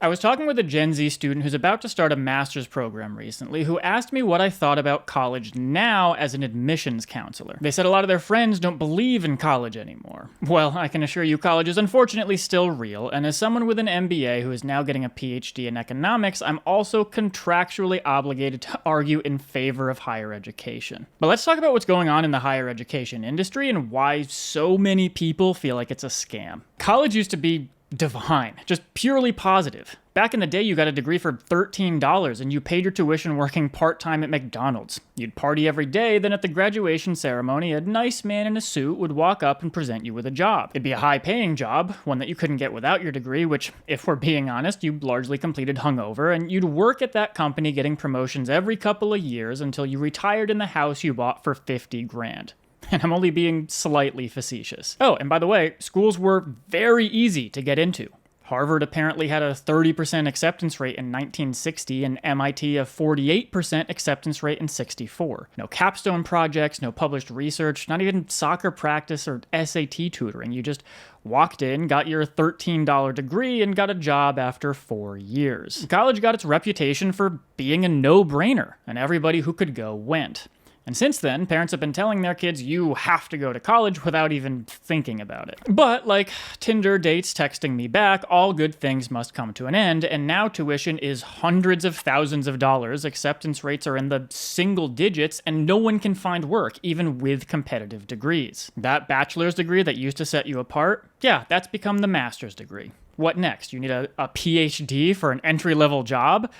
I was talking with a Gen Z student who's about to start a master's program recently who asked me what I thought about college now as an admissions counselor. They said a lot of their friends don't believe in college anymore. Well, I can assure you college is unfortunately still real, and as someone with an MBA who is now getting a PhD in economics, I'm also contractually obligated to argue in favor of higher education. But let's talk about what's going on in the higher education industry and why so many people feel like it's a scam. College used to be divine, just purely positive. Back in the day, you got a degree for $13 and you paid your tuition working part-time at McDonald's. You'd party every day, then at the graduation ceremony, a nice man in a suit would walk up and present you with a job. It'd be a high-paying job, one that you couldn't get without your degree, which, if we're being honest, you largely completed hungover, and you'd work at that company getting promotions every couple of years until you retired in the house you bought for 50 grand. And I'm only being slightly facetious. Oh, and by the way, schools were very easy to get into. Harvard apparently had a 30% acceptance rate in 1960 and MIT a 48% acceptance rate in 64. No capstone projects, no published research, not even soccer practice or SAT tutoring. You just walked in, got your $13 degree, and got a job after 4 years. College got its reputation for being a no-brainer, and everybody who could go went. And since then, parents have been telling their kids you have to go to college without even thinking about it. But like Tinder dates texting me back, all good things must come to an end, and now tuition is hundreds of thousands of dollars, acceptance rates are in the single digits, and no one can find work, even with competitive degrees. That bachelor's degree that used to set you apart, yeah, that's become the master's degree. What next? You need a PhD for an entry-level job?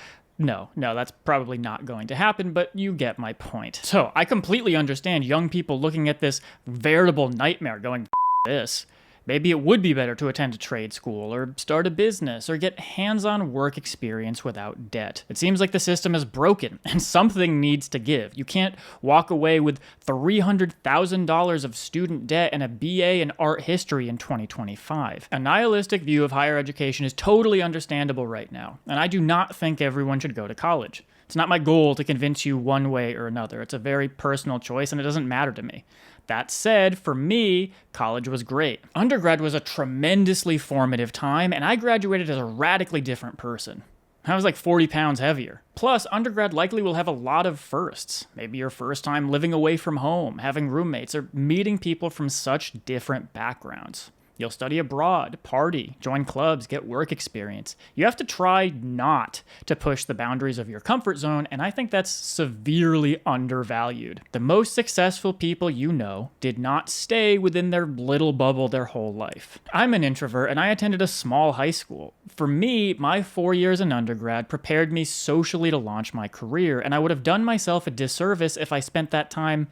No, that's probably not going to happen, but you get my point. So I completely understand young people looking at this veritable nightmare going, this. Maybe it would be better to attend a trade school or start a business or get hands-on work experience without debt. It seems like the system is broken and something needs to give. You can't walk away with $300,000 of student debt and a BA in art history in 2025. A nihilistic view of higher education is totally understandable right now, and I do not think everyone should go to college. It's not my goal to convince you one way or another. It's a very personal choice and it doesn't matter to me. That said, for me, college was great. Undergrad was a tremendously formative time, and I graduated as a radically different person. I was like 40 pounds heavier. Plus, undergrad likely will have a lot of firsts. Maybe your first time living away from home, having roommates, or meeting people from such different backgrounds. You'll study abroad, party, join clubs, get work experience. You have to try not to push the boundaries of your comfort zone, and I think that's severely undervalued. The most successful people you know did not stay within their little bubble their whole life. I'm an introvert, and I attended a small high school. For me, my 4 years in undergrad prepared me socially to launch my career, and I would have done myself a disservice if I spent that time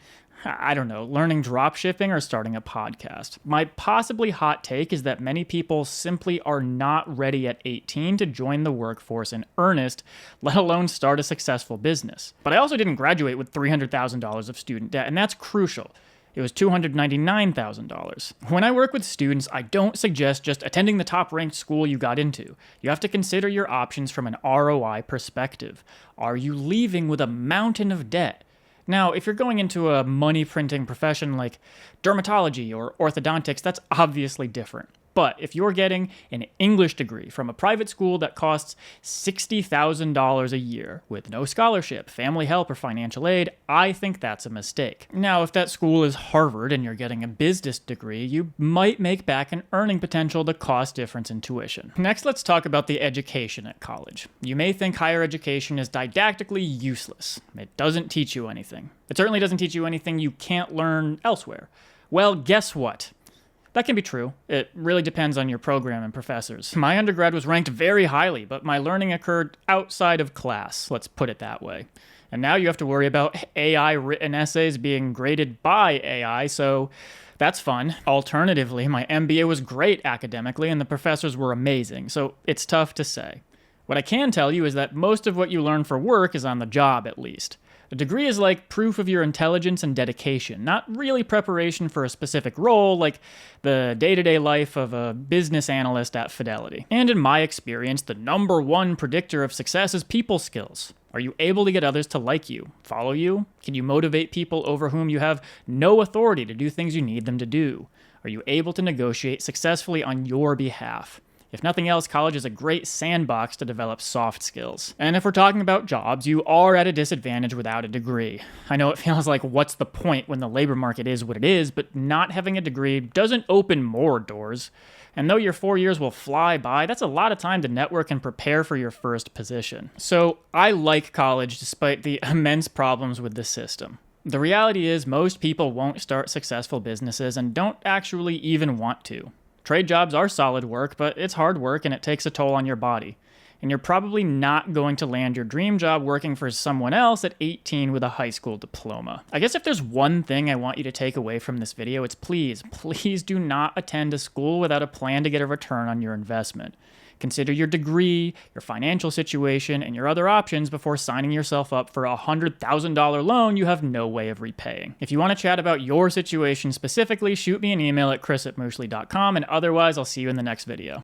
learning dropshipping or starting a podcast. My possibly hot take is that many people simply are not ready at 18 to join the workforce in earnest, let alone start a successful business. But I also didn't graduate with $300,000 of student debt, and that's crucial. It was $299,000. When I work with students, I don't suggest just attending the top-ranked school you got into. You have to consider your options from an ROI perspective. Are you leaving with a mountain of debt? Now, if you're going into a money-printing profession like dermatology or orthodontics, that's obviously different. But if you're getting an English degree from a private school that costs $60,000 a year with no scholarship, family help, or financial aid, I think that's a mistake. Now, if that school is Harvard and you're getting a business degree, you might make back an earning potential the cost difference in tuition. Next, let's talk about the education at college. You may think higher education is didactically useless. It doesn't teach you anything. It certainly doesn't teach you anything you can't learn elsewhere. Well, guess what? That can be true. It really depends on your program and professors. My undergrad was ranked very highly, but my learning occurred outside of class, let's put it that way. And now you have to worry about AI-written essays being graded by AI, so that's fun. Alternatively, my MBA was great academically and the professors were amazing, so it's tough to say. What I can tell you is that most of what you learn for work is on the job, at least. A degree is like proof of your intelligence and dedication, not really preparation for a specific role like the day-to-day life of a business analyst at Fidelity. And in my experience, the number one predictor of success is people skills. Are you able to get others to like you, follow you? Can you motivate people over whom you have no authority to do things you need them to do? Are you able to negotiate successfully on your behalf? If nothing else, college is a great sandbox to develop soft skills. And if we're talking about jobs, you are at a disadvantage without a degree. I know it feels like what's the point when the labor market is what it is, but not having a degree doesn't open more doors. And though your 4 years will fly by, that's a lot of time to network and prepare for your first position. So I like college despite the immense problems with the system. The reality is most people won't start successful businesses and don't actually even want to. Trade jobs are solid work, but it's hard work and it takes a toll on your body. And you're probably not going to land your dream job working for someone else at 18 with a high school diploma. I guess if there's one thing I want you to take away from this video, it's please do not attend a school without a plan to get a return on your investment. Consider your degree, your financial situation, and your other options before signing yourself up for a $100,000 loan you have no way of repaying. If you want to chat about your situation specifically, shoot me an email at chris@mooshly.com, and otherwise I'll see you in the next video.